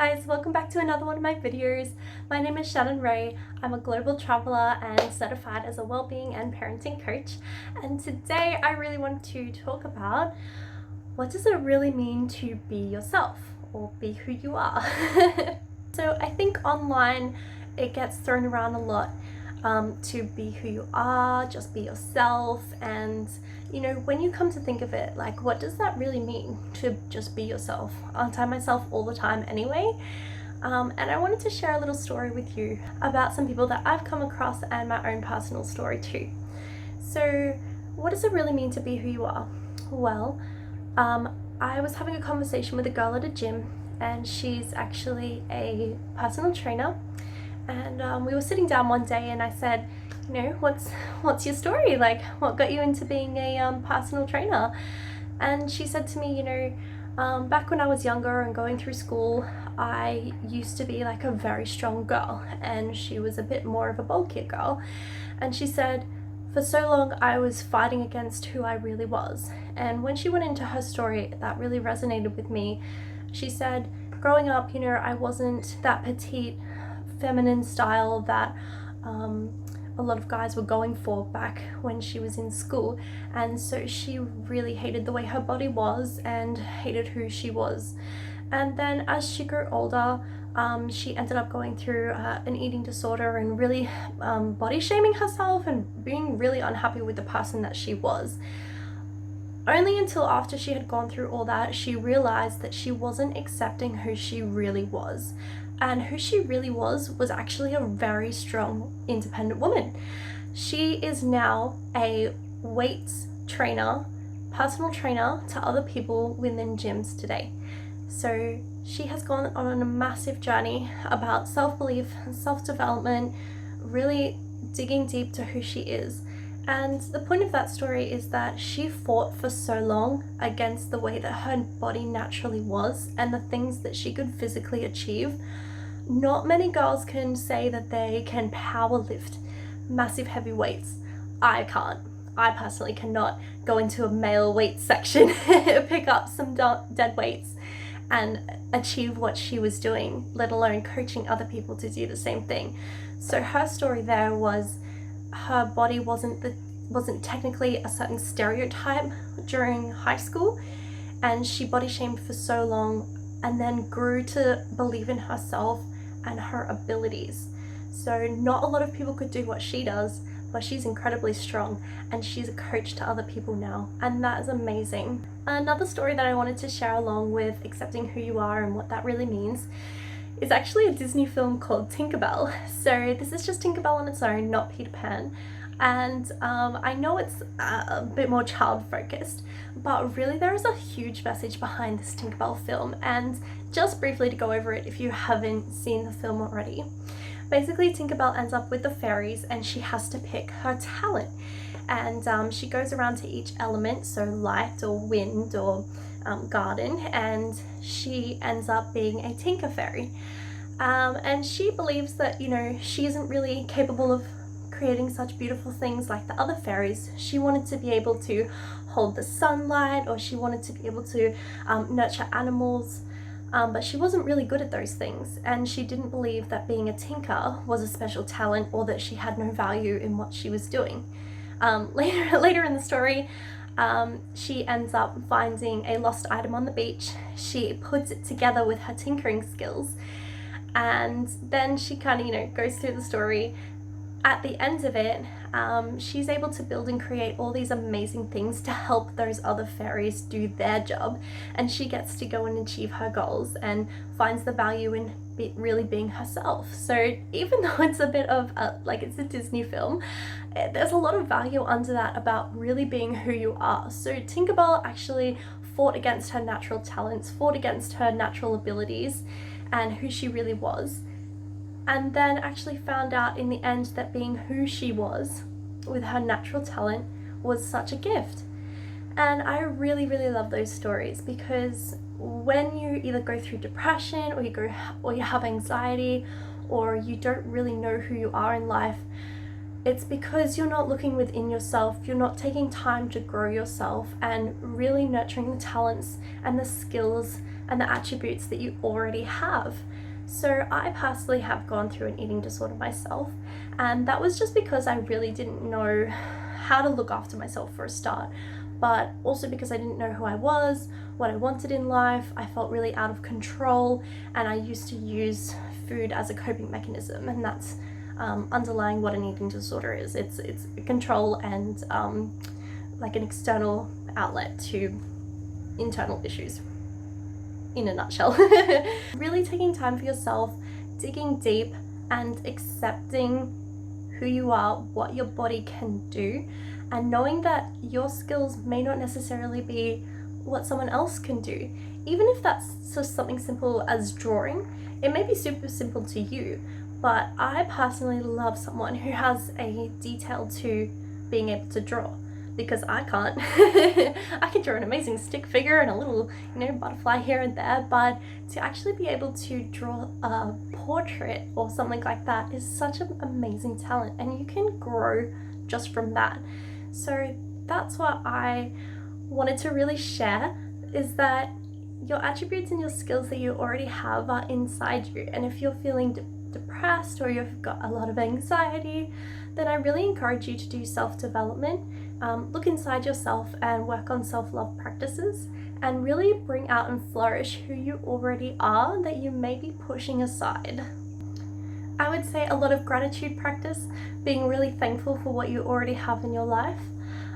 guys, welcome back to another one of my videos. My name is Shannon Ray. I'm a global traveler and certified as a wellbeing and parenting coach. And today I really want to talk about what does it really mean to be yourself or be who you are. So I think online it gets thrown around a lot to be who you are, just be yourself, and you know, when you come to think of it, like, what does that really mean to just be yourself? Aren't I myself all the time anyway? And I wanted to share a little story with you about some people that I've come across and my own personal story too. So what does it really mean to be who you are? Well, I was having a conversation with a girl at a gym, and she's actually a personal trainer. And we were sitting down one day and I said, you know, what's your story? Like, what got you into being a personal trainer? And she said to me, you know, back when I was younger and going through school, I used to be like a very strong girl, and she was a bit more of a bulkier girl. And she said, for so long I was fighting against who I really was. And when she went into her story, that really resonated with me. She said, growing up, you know, I wasn't that petite, feminine style that a lot of guys were going for back when she was in school, and so she really hated the way her body was and hated who she was. And then as she grew older, she ended up going through an eating disorder and really body shaming herself and being really unhappy with the person that she was. Only until after she had gone through all that, she realized that she wasn't accepting who she really was. And who she really was actually a very strong, independent woman. She is now a weights trainer, personal trainer to other people within gyms today. So she has gone on a massive journey about self-belief and self-development, really digging deep to who she is. And the point of that story is that she fought for so long against the way that her body naturally was and the things that she could physically achieve. Not many girls can say that they can power lift massive heavy weights. I can't. I personally cannot go into a male weight section, pick up some dead weights and achieve what she was doing, let alone coaching other people to do the same thing. So her story there was her body wasn't technically a certain stereotype during high school, and she body shamed for so long and then grew to believe in herself and her abilities. So not a lot of people could do what she does, but she's incredibly strong and she's a coach to other people now, and that is amazing. Another story that I wanted to share along with accepting who you are and what that really means is actually a Disney film called Tinkerbell. So this is just Tinkerbell on its own, not Peter Pan. And I know it's a bit more child focused, but really there is a huge message behind this Tinkerbell film. And just briefly to go over it if you haven't seen the film already, basically Tinkerbell ends up with the fairies and she has to pick her talent. And she goes around to each element, so light or wind or garden, and she ends up being a tinker fairy. And she believes that, you know, she isn't really capable of creating such beautiful things like the other fairies. She wanted to be able to hold the sunlight, or she wanted to be able to nurture animals, but she wasn't really good at those things, and she didn't believe that being a tinker was a special talent or that she had no value in what she was doing. Later in the story, she ends up finding a lost item on the beach. She puts it together with her tinkering skills, and then she kind of, you know, goes through the story. At the end of it, she's able to build and create all these amazing things to help those other fairies do their job, and she gets to go and achieve her goals and finds the value in really being herself. So even though it's a bit of like it's a Disney film, there's a lot of value under that about really being who you are. So Tinkerbell actually fought against her natural talents, fought against her natural abilities and who she really was, and then actually found out in the end that being who she was with her natural talent was such a gift. And I really, really love those stories, because when you either go through depression or you have anxiety or you don't really know who you are in life, it's because you're not looking within yourself, you're not taking time to grow yourself and really nurturing the talents and the skills and the attributes that you already have. So I personally have gone through an eating disorder myself, and that was just because I really didn't know how to look after myself for a start, but also because I didn't know who I was, what I wanted in life. I felt really out of control, and I used to use food as a coping mechanism, and that's underlying what an eating disorder is. It's control and like an external outlet to internal issues, in a nutshell. Really taking time for yourself, digging deep and accepting who you are, what your body can do, and knowing that your skills may not necessarily be what someone else can do. Even if that's just something simple as drawing, it may be super simple to you, but I personally love someone who has a detail to being able to draw, because I can't. I can draw an amazing stick figure and a little, butterfly here and there, but to actually be able to draw a portrait or something like that is such an amazing talent, and you can grow just from that. So that's what I wanted to really share, is that your attributes and your skills that you already have are inside you. And if you're feeling depressed or you've got a lot of anxiety, then I really encourage you to do self-development. Look inside yourself and work on self-love practices, and really bring out and flourish who you already are that you may be pushing aside. I would say a lot of gratitude practice, being really thankful for what you already have in your life.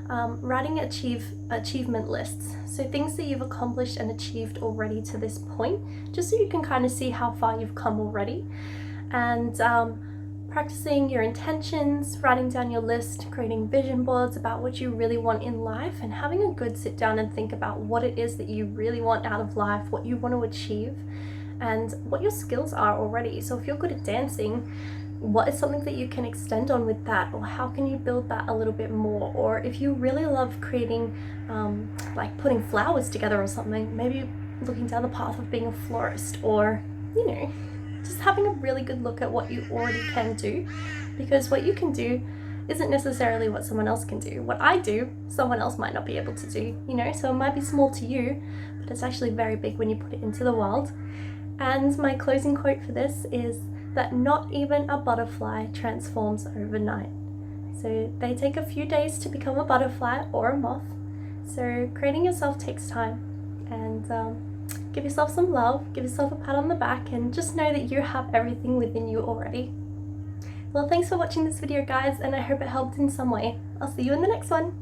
Writing achievement lists, so things that you've accomplished and achieved already to this point, just so you can kind of see how far you've come already. And practicing your intentions, writing down your list, creating vision boards about what you really want in life, and having a good sit down and think about what it is that you really want out of life, what you want to achieve, and what your skills are already. So if you're good at dancing, what is something that you can extend on with that, or how can you build that a little bit more? Or if you really love creating, like putting flowers together or something, maybe looking down the path of being a florist, or just having a really good look at what you already can do, because what you can do isn't necessarily what someone else can do. What I do, someone else might not be able to do, so it might be small to you, but it's actually very big when you put it into the world. And my closing quote for this is that not even a butterfly transforms overnight. So they take a few days to become a butterfly or a moth. So creating yourself takes time, and give yourself some love, give yourself a pat on the back, and just know that you have everything within you already. Well, thanks for watching this video, guys, and I hope it helped in some way. I'll see you in the next one.